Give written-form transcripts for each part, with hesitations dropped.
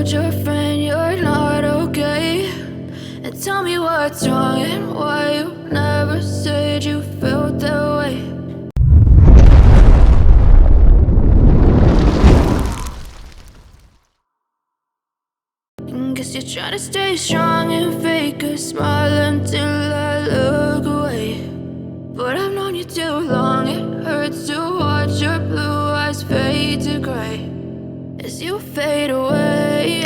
told your friend you're not okay, and tell me what's wrong and why you never said you felt that way. Guess you're trying to stay strong and fake a smile until I look away. But I've known you too long, it hurts to watch your blue eyes fade to gray as you fade away,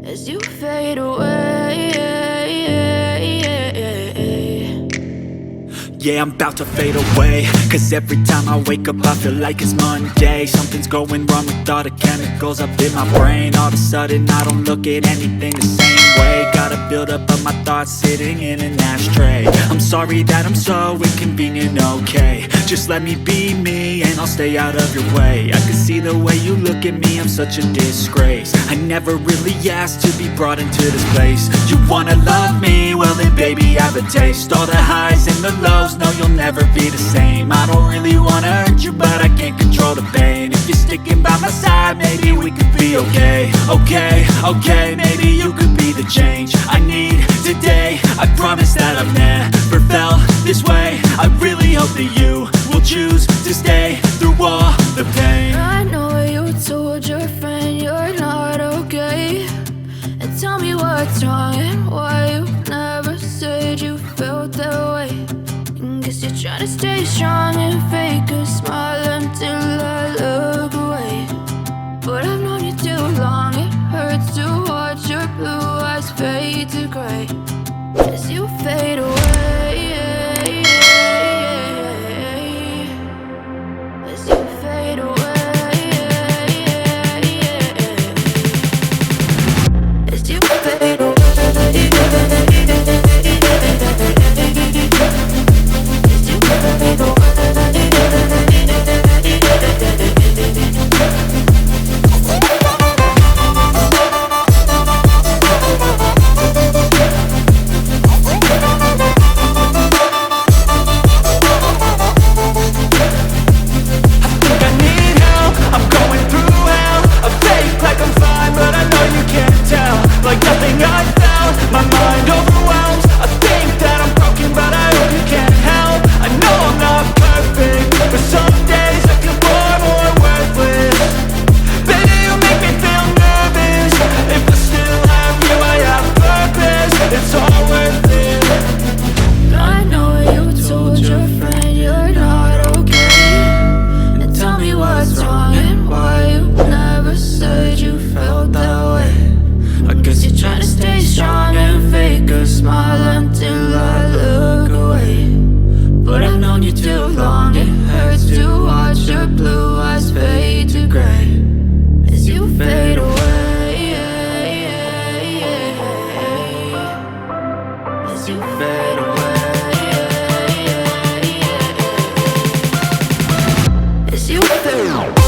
as you fade away. Yeah, I'm about to fade away, cause every time I wake up I feel like it's Monday. Something's going wrong with all the chemicals up in my brain. All of a sudden I don't look at anything the same way. Gotta build up of my thoughts sitting in an ashtray. I'm sorry that I'm so inconvenient, okay. Just let me be me and I'll stay out of your way. I can see the way you look at me, I'm such a disgrace. I never really asked to be brought into this place. You wanna love me? Well then baby have a taste. All the highs and the lows, no, you'll never be the same. I don't really wanna hurt you, but I can't control the pain. If you're sticking by my side, maybe we could be okay. Okay, maybe you could be the change I need today. I promise that I've never felt this way. I really hope that you will choose to stay through all the pain. I know you told your friend you're not okay, and tell me what's wrong and why you never said you felt that way. Guess you're trying to stay strong and fake a smile until I look away. But I've known you too long, it hurts to watch your blue eyes fade to gray as you fade away, as you fade away, as you fade away. As you fade away.